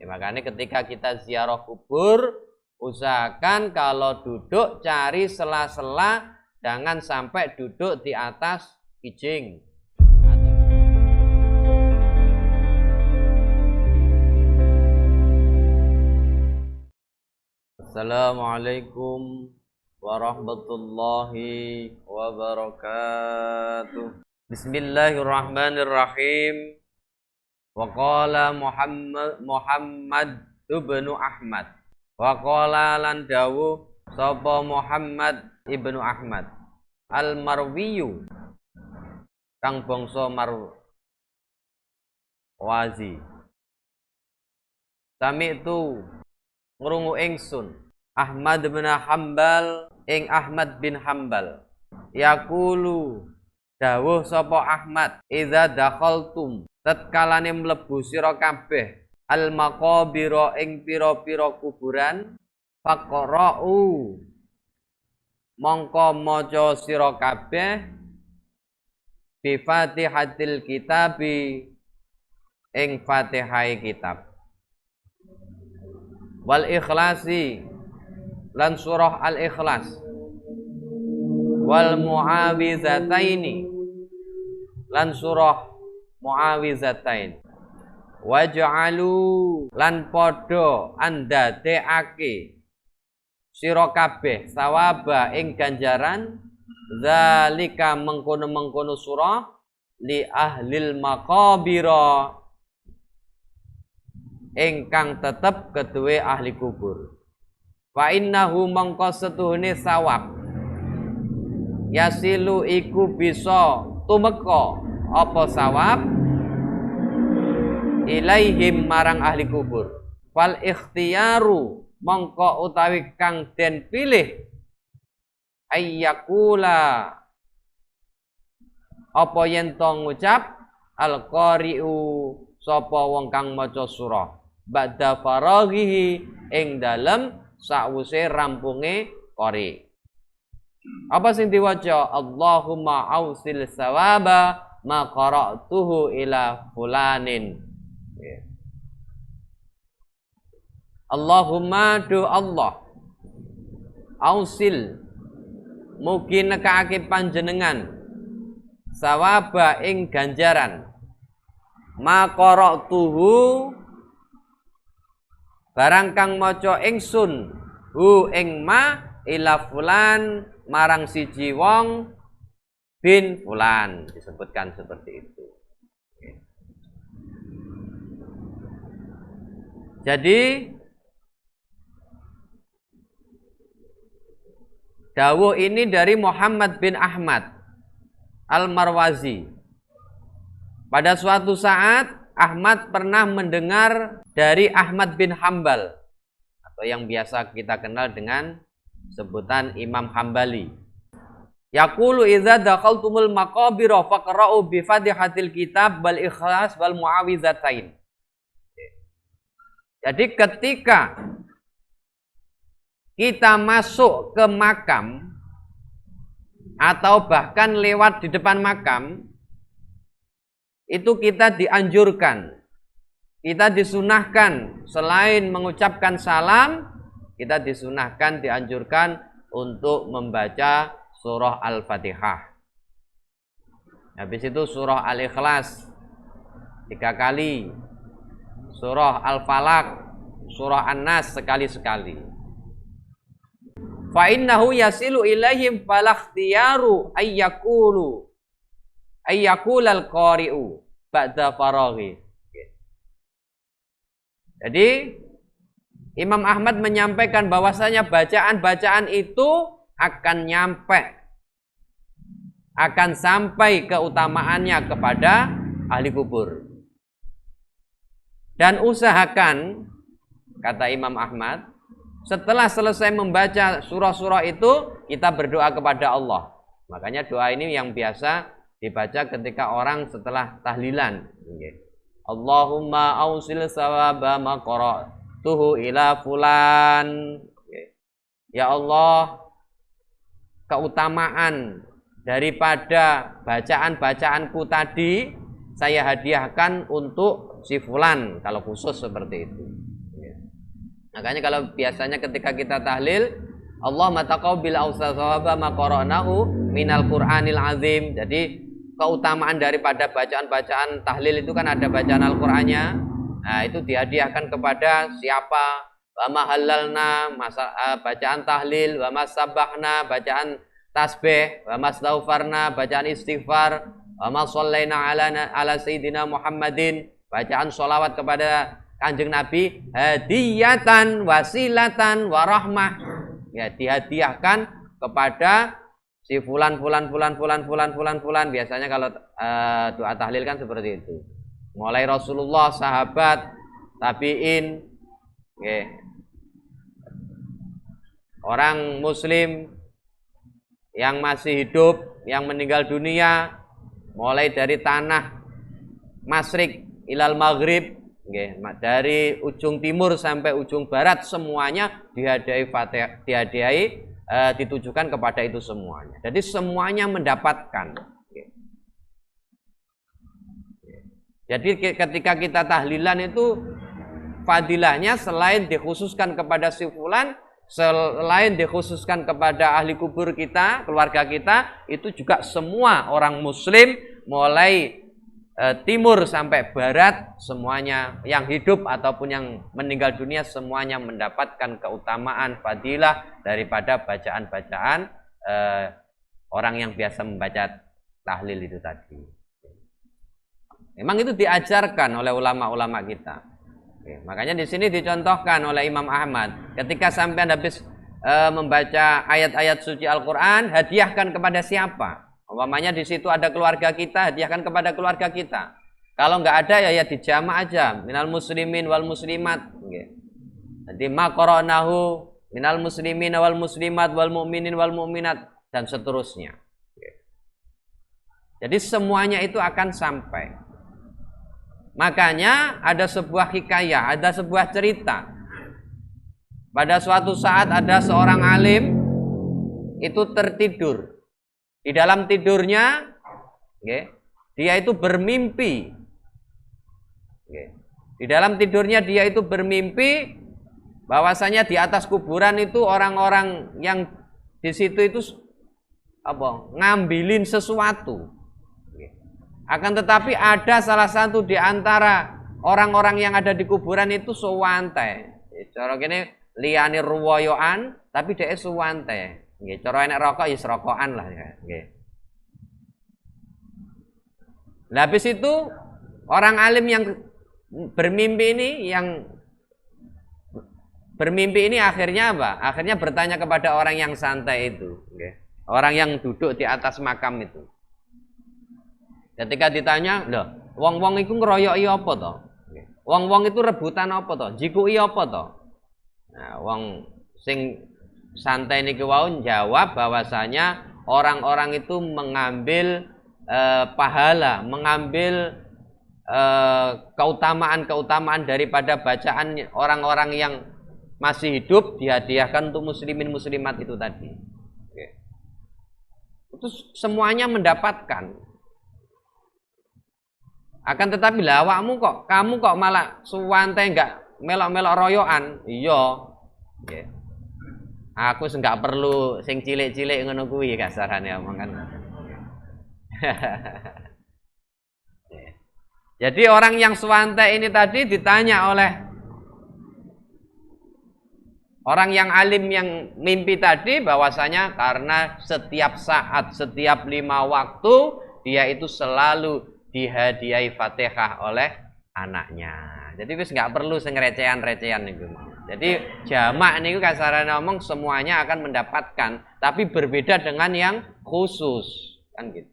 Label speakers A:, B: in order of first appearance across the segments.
A: Ya, makanya ketika kita ziarah kubur, usahakan kalau duduk cari sela-sela, jangan sampai duduk di atas kijing. Assalamualaikum warahmatullahi wabarakatuh. Bismillahirrahmanirrahim. Wa qala Muhammad ibnu Ahmad. Wa qala lan dawuh sapa Muhammad ibnu Ahmad al-Marwiyu kang bangsa Marwazi. Sami itu ngrungu ingsun Ahmad bin Hambal ing Ahmad bin Hambal yaqulu dawuh sapa Ahmad idza dakhaltum tatkalane mlebu sira kabeh al maqabira ing pira-pira kuburan faqra'u mongko maca sira kabeh bi Fatihatil kitabi ing Fatihai kitab wal ikhlasi lan surah al ikhlas wal muawizataini lan surah muawizatain waj'alu lan padha andadekake sira kabeh sawaba ing ganjaran zalika mengkono-mengkono surah li ahlil maqabira ingkang tetep kedue ahli kubur. Fa innahu mangka setuhune sawab yasilu iku bisa tumeka apa sawab ilaihim marang ahli kubur. Fal ikhtiyaru mangka utawi kang den pilih ayyakula apa yen to ngucap al qari'u sapa wong kang maca surah ba'da faraghihi ing dalem sakwise rampunge qari. Apa sing diwaca? Allahumma ausil sawaba ma qara'tuhu ila fulanin. Allahumma do Allah ausil mugi nekake panjenengan sawaba ing ganjaran ma qara'tuhu barang kang maca ingsun hu ing ma ila fulan marang siji wong bin fulan, disebutkan seperti itu. Jadi dawuh ini dari Muhammad bin Ahmad al-Marwazi. Pada suatu saat Ahmad pernah mendengar dari Ahmad bin Hambal atau yang biasa kita kenal dengan sebutan Imam Hambali. Yaqulu idza dakhaltumul maqabira faqra'u bi Fatihatil kitab wal ikhlas wal muawizatain. Jadi ketika kita masuk ke makam atau bahkan lewat di depan makam, itu kita dianjurkan, kita disunahkan selain mengucapkan salam, kita disunahkan, dianjurkan untuk membaca surah Al-Fatihah. Habis itu surah Al-Ikhlas 3 kali, surah Al-Falaq, surah An-Nas sekali-sekali. Fa innahu yasilu ilaihim falakhtiyaru ayyaqulal qari'u ba'da faraghi. Jadi Imam Ahmad menyampaikan bahwasanya bacaan-bacaan itu akan sampai keutamaannya kepada ahli kubur. Dan usahakan, kata Imam Ahmad, setelah selesai membaca surah-surah itu kita berdoa kepada Allah. Makanya doa ini yang biasa dibaca ketika orang setelah tahlilan. Allahumma ausil sawaba ma qara'tuhu ila fulan. Ya Allah, keutamaan daripada bacaan-bacaanku tadi saya hadiahkan untuk si fulan, kalau khusus seperti itu. Makanya kalau biasanya ketika kita tahlil, Allahumma taqabbil awsasawaba ma qara'nahu minal Qur'anil azim. Jadi keutamaan daripada bacaan-bacaan tahlil itu kan ada bacaan Al-Qur'annya. Nah, itu dihadiahkan kepada siapa? Wa ma halalna, bacaan tahlil, wa ma sabbahna, bacaan tasbih, wa ma astaghfarna, bacaan istighfar, wa ma shallaina ala sayyidina Muhammadin, bacaan sholawat kepada Kanjeng Nabi, hadiyatan wasilatan warahmah. Ya, dihadiahkan kepada si fulan. Biasanya kalau doa tahlil kan seperti itu. Mulai Rasulullah, sahabat, tabi'in, okay. Orang muslim yang masih hidup, yang meninggal dunia, mulai dari tanah Masyriq ilal Maghrib, okay. Dari ujung timur sampai ujung barat, semuanya dihadiahi, ditujukan kepada itu semuanya. Jadi semuanya mendapatkan. Okay. Jadi ketika kita tahlilan itu fadilahnya selain dikhususkan kepada si fulan, selain dikhususkan kepada ahli kubur kita, keluarga kita, itu juga semua orang muslim mulai timur sampai barat, semuanya yang hidup ataupun yang meninggal dunia, semuanya mendapatkan keutamaan fadilah daripada bacaan-bacaan orang yang biasa membaca tahlil itu tadi. Memang itu diajarkan oleh ulama-ulama kita. Oke, makanya di sini dicontohkan oleh Imam Ahmad. Ketika sampean habis membaca ayat-ayat suci Al-Quran, hadiahkan kepada siapa? Umpamanya di situ ada keluarga kita, hadiahkan kepada keluarga kita. Kalau nggak ada ya dijamak aja, minal muslimin wal muslimat. Oke. Jadi ma qara'nahu minal muslimin wal muslimat wal mu'minin wal mu'minat dan seterusnya. Oke. Jadi semuanya itu akan sampai. Makanya ada sebuah hikayah, ada sebuah cerita. Pada suatu saat ada seorang alim itu tertidur. Di dalam tidurnya, okay, dia itu bermimpi. Okay. Di dalam tidurnya dia itu bermimpi bahwasanya di atas kuburan itu orang-orang yang di situ itu ngambilin sesuatu. Akan tetapi ada salah satu di antara orang-orang yang ada di kuburan itu suwante. Cara kene liyane ruwoyoan tapi dhek suwante. Nggih, cara enek rokok ya serokokan lah nggih. Lah habis itu orang alim yang bermimpi ini akhirnya apa? Akhirnya bertanya kepada orang yang santai itu, nggih. Orang yang duduk di atas makam itu. Ketika ditanya, loh, wong-wong itu ngeroyoki apa to? Wong-wong itu rebutan apa to? Jikuki apa to? Nah, wong sing santai niki wau jawab bahwasanya orang-orang itu mengambil pahala, mengambil keutamaan-keutamaan daripada bacaan orang-orang yang masih hidup dihadiahkan untuk muslimin muslimat itu tadi. Oke. Itu semuanya mendapatkan. Akan tetapi lah kamu kok malah suwante enggak melok-melok royokan. Iya. Nggih. Aku enggak perlu sing cilik-cilik ngono kuwi kasarane omong kan. Jadi orang yang suwante ini tadi ditanya oleh orang yang alim yang mimpi tadi bahwasanya karena setiap saat, setiap 5 waktu dia itu selalu dihadiahi Fatihah oleh anaknya. Jadi wis nggak perlu sing recehan-recehan niku mau. Jadi jamak niku kasarane ngomong semuanya akan mendapatkan, tapi berbeda dengan yang khusus, kan gitu.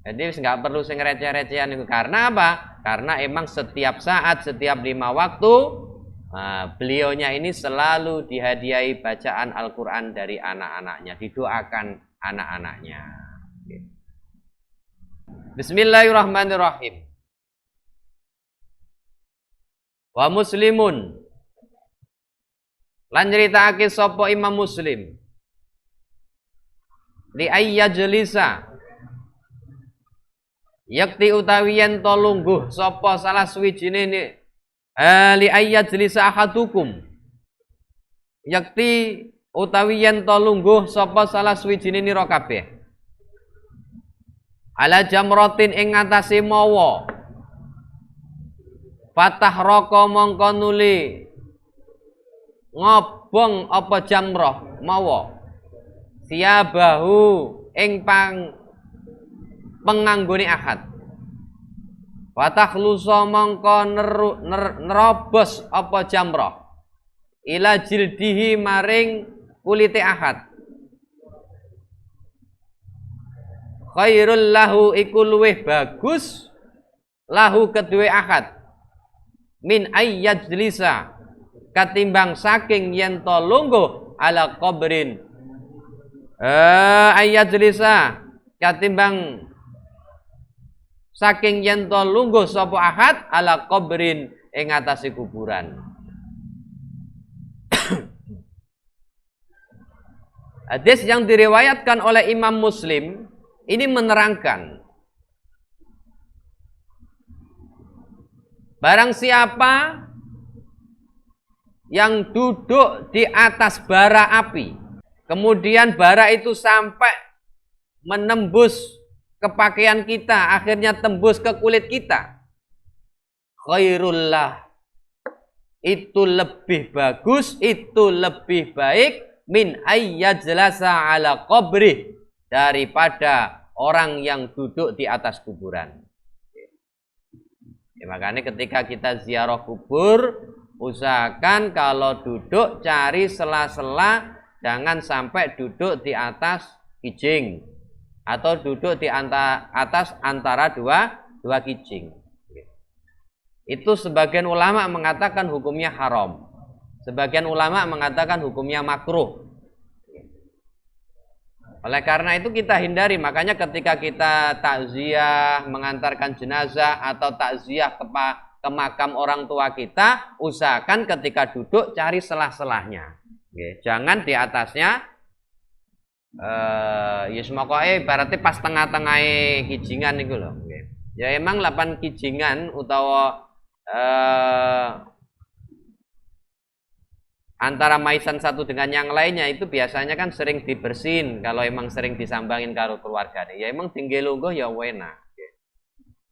A: Jadi wis nggak perlu sing receh-recehan niku. Karena apa? Karena emang setiap saat, setiap 5 waktu beliaunya ini selalu dihadiahi bacaan Al-Qur'an dari anak-anaknya, didoakan anak-anaknya. Bismillahirrahmanirrahim. Wa muslimun lan nyritakake sapa Imam Muslim li ayyajlisa yakti utawi yen to lungguh sapa salah suwijine li ayyajlisa ahadukum yakti utawi yen to lungguh sapa salah suwijine nira kabeh ala jamratin ing ngatasé mawa fatah roko mongko nuli ngobong apa jamrah mawa siabahu ing penganggone ahad fatah lusa mongko nerobos apa jamrah ila jildihi maring kulite ahad khairul lahu iku luweh bagus lahu kedue ahad min ayyajlisa katimbang saking yen to lungguh ala qabrin ayyajlisa katimbang saking yen to lungguh sapa ahad ala qabrin ing atase kuburan. Hadis yang diriwayatkan oleh Imam Muslim ini menerangkan barang siapa yang duduk di atas bara api, kemudian bara itu sampai menembus ke pakaian kita, akhirnya tembus ke kulit kita, khairullah, itu lebih bagus, itu lebih baik min ayyajlasa ala qabri, daripada orang yang duduk di atas kuburan. Ya, makanya ketika kita ziarah kubur, usahakan kalau duduk cari sela-sela, jangan sampai duduk di atas kijing atau duduk di atas antara dua kijing. Itu sebagian ulama mengatakan hukumnya haram, sebagian ulama mengatakan hukumnya makruh. Oleh karena itu kita hindari, makanya ketika kita takziah, mengantarkan jenazah atau takziah ke makam orang tua kita, usahakan ketika duduk cari selah-selahnya. Jangan di atasnya ya semoga berarti pas tengah-tengah kijingan itu loh. Ya emang 8 kijingan utawa antara maisan satu dengan yang lainnya itu biasanya kan sering dibersihin kalau emang sering disambangin karo keluargane. Ya emang tinggi lungguh ya enak.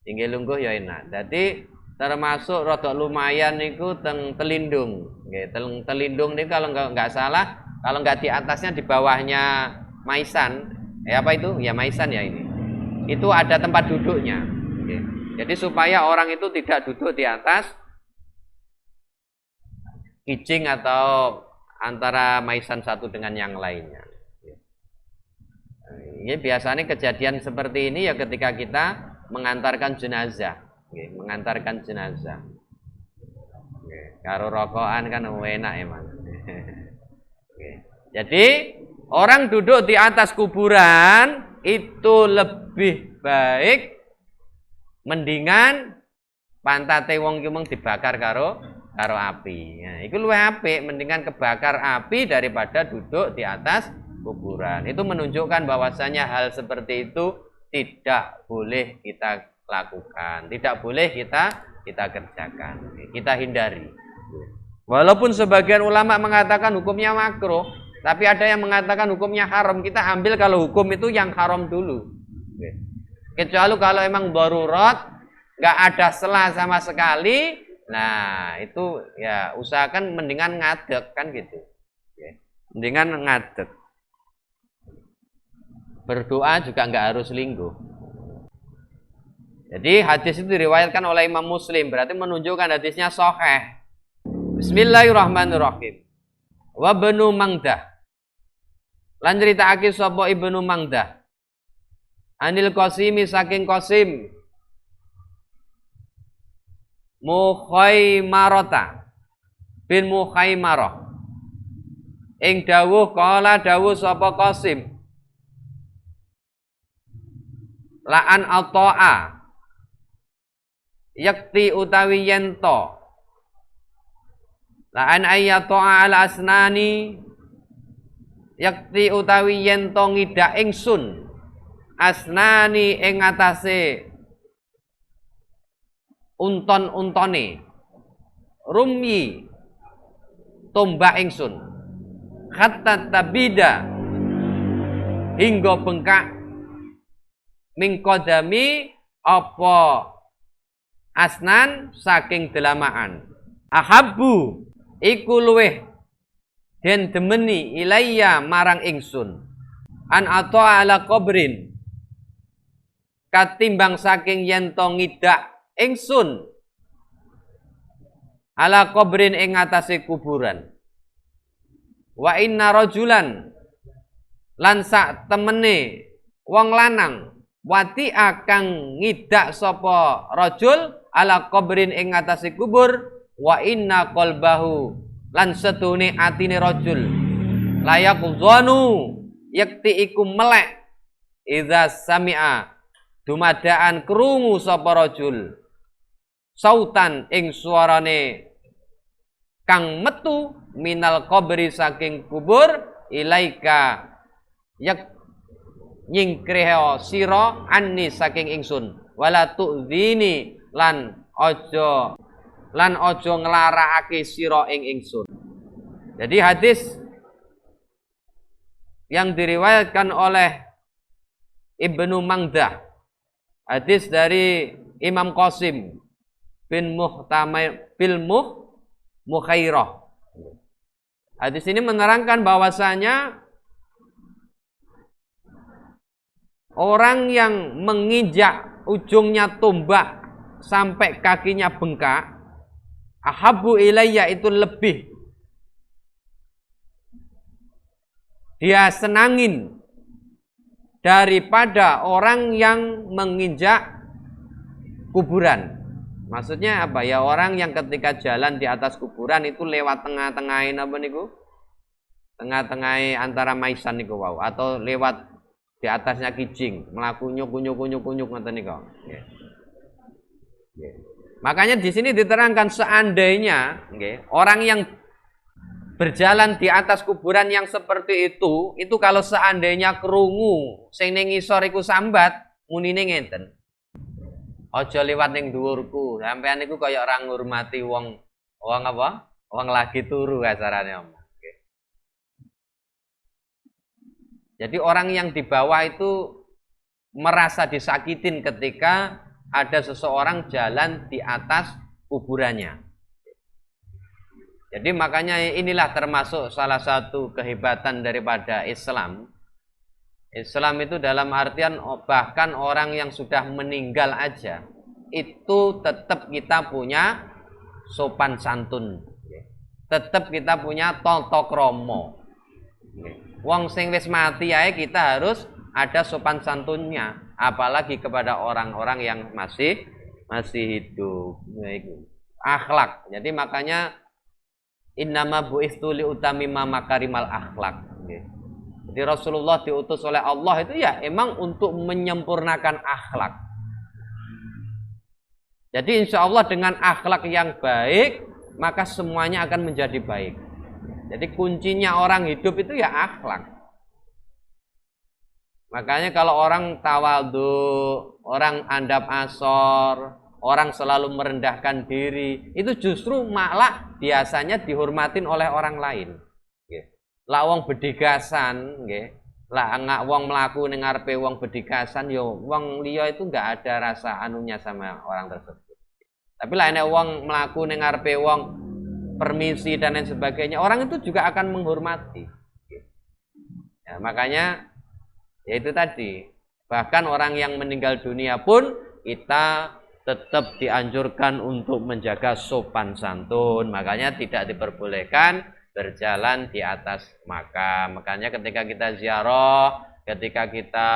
A: Tinggi lungguh ya enak. Jadi termasuk rodok lumayan niku teng telindung. Nggih, telindung niku kalau nggak salah, kalau nggak di atasnya di bawahnya maisan, apa itu? Ya maisan ya ini. Itu ada tempat duduknya. Jadi supaya orang itu tidak duduk di atas kijing atau antara maisan satu dengan yang lainnya. Ini biasanya kejadian seperti ini ya ketika kita mengantarkan jenazah, mengantarkan jenazah. Karo rokokan kan enak emang. Jadi orang duduk di atas kuburan itu lebih baik, mendingan pantate wong ki mung dibakar karo api. Nah, itu luwih apik, mendingan kebakar api daripada duduk di atas kuburan. Itu menunjukkan bahwasanya hal seperti itu tidak boleh kita lakukan, tidak boleh kita kerjakan, kita hindari. Walaupun sebagian ulama mengatakan hukumnya makruh, tapi ada yang mengatakan hukumnya haram. Kita ambil kalau hukum itu yang haram dulu. Kecuali kalau emang darurat, nggak ada sela sama sekali. Nah itu ya usahakan mendingan ngadeg kan gitu, mendingan ngadeg. Berdoa juga nggak harus lingguh. Jadi hadis itu diriwayatkan oleh Imam Muslim, berarti menunjukkan hadisnya sahih. Bismillahirrahmanirrahim. Wa Ibnu Mangdah, lan critakake sapa Ibnu Mangdah anil Qasimi saking Qasim Mukhaimarata bin Mukhaimarah ing dawuh kala dawuh sapa Qasim la'an ata'a yakti utawi yento la'an ayyata'a al asnani yakti utawi yento ngidak ingsun asnani ing atase unton-untone rumyi tombak ingsun hatta tabida hingga bengkak mingkodami apa asnan saking delamaan ahabbu iku luweh den demeni ilayya marang ingsun an ato ala qabrin katimbang saking yen to ngidak ingsun ala qabrin ing atase kuburan wa inna rajulan lan sak temene wong lanang wati akang ngidak sapa rajul ala qabrin ing atase kubur wa inna qalbahu lan setune atine rajul layak dzanu yakti iku melek idza sami'a dumadaan krungu sapa rajul sautan ing suarane kang metu minal qabri saking kubur ilaika yak nyingkreho sira anni saking ingsun wala tu'dzini lan aja nglarakake sira ing ingsun. Jadi hadis yang diriwayatkan oleh Ibnu Mangdah, hadis dari Imam Qasim bin Mukhairah. Hadis ini menerangkan bahwasanya orang yang menginjak ujungnya tombak sampai kakinya bengkak, ahabbu ilayya itu lebih dia senangin daripada orang yang menginjak kuburan. Maksudnya apa ya, orang yang ketika jalan di atas kuburan itu lewat tengah-tengahin apa niku? Tengah-tengahin antara maisan niku wau atau lewat di atasnya kijing, melaku nyuk ngoten niku. Nggih. Nggih. Makanya di sini diterangkan seandainya nggih, orang yang berjalan di atas kuburan yang seperti itu kalau seandainya krungu sing ning ngisor iku sambat, munine ngenten. Aja liwat ning dhuwurku, sampean niku kaya ora ngurmati wong apa? Wong lagi turu kasarane omong. Okay. Jadi orang yang di bawah itu merasa disakitin ketika ada seseorang jalan di atas kuburannya. Jadi makanya inilah termasuk salah satu kehebatan daripada Islam. Islam itu dalam artian bahkan orang yang sudah meninggal aja itu tetap kita punya sopan santun, tetap kita punya tata krama. Wong sing wis mati ae kita harus ada sopan santunnya, apalagi kepada orang-orang yang masih hidup. Akhlak. Jadi makanya innama bu'istu liutamima makarimal akhlak. Jadi Rasulullah diutus oleh Allah itu ya emang untuk menyempurnakan akhlak. Jadi insya Allah dengan akhlak yang baik maka semuanya akan menjadi baik. Jadi kuncinya orang hidup itu ya akhlak. Makanya kalau orang tawadhu, orang andap asor, orang selalu merendahkan diri, itu justru malah biasanya dihormatin oleh orang lain. Lah wong bedigasan nggih, lah ngak wong mlaku ning ngarepe wong bedigasan yo wong liya itu enggak ada rasa anunya sama orang tersebut. Tapi lah nek wong mlaku ning ngarepe wong permisi dan lain sebagainya, orang itu juga akan menghormati. Ya, makanya ya itu tadi, bahkan orang yang meninggal dunia pun kita tetap dianjurkan untuk menjaga sopan santun. Makanya tidak diperbolehkan berjalan di atas makam. Makanya ketika kita ziarah, ketika kita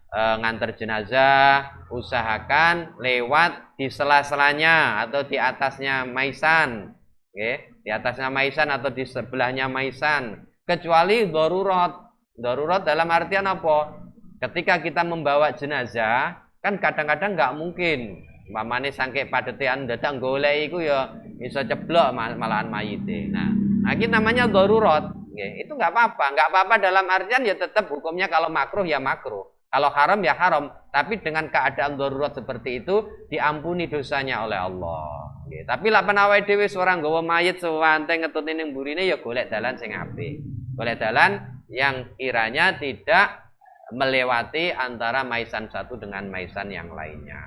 A: ngantar jenazah, usahakan lewat di sela-selanya atau di atasnya maisan, di atasnya maisan atau di sebelahnya maisan. Kecuali darurat dalam artian apa? Ketika kita membawa jenazah, kan kadang-kadang nggak mungkin. Mamane sangke padetean dadak golek iku ya iso ceblok malahan mayite. Nah, ini namanya darurat. Itu nggak apa-apa dalam artian ya tetap hukumnya kalau makruh ya makruh, kalau haram ya haram. Tapi dengan keadaan darurat seperti itu diampuni dosanya oleh Allah. Nggih, tapi lak penawai dhewe ora nggawa mayit sewante ngetutne ning mburine ya golek dalan sing apik. Golek dalan yang kiranya tidak melewati antara maisan satu dengan maisan yang lainnya.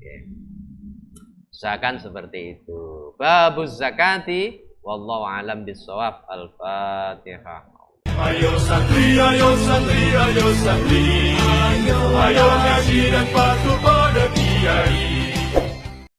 A: Nggih. Usahakan seperti itu. Babuz zakati wallahu alam bissawab. Al-Fatihah.
B: Ayo santri, ayo santri, ayo santri, ayo ngaji dan patuh pada kiai.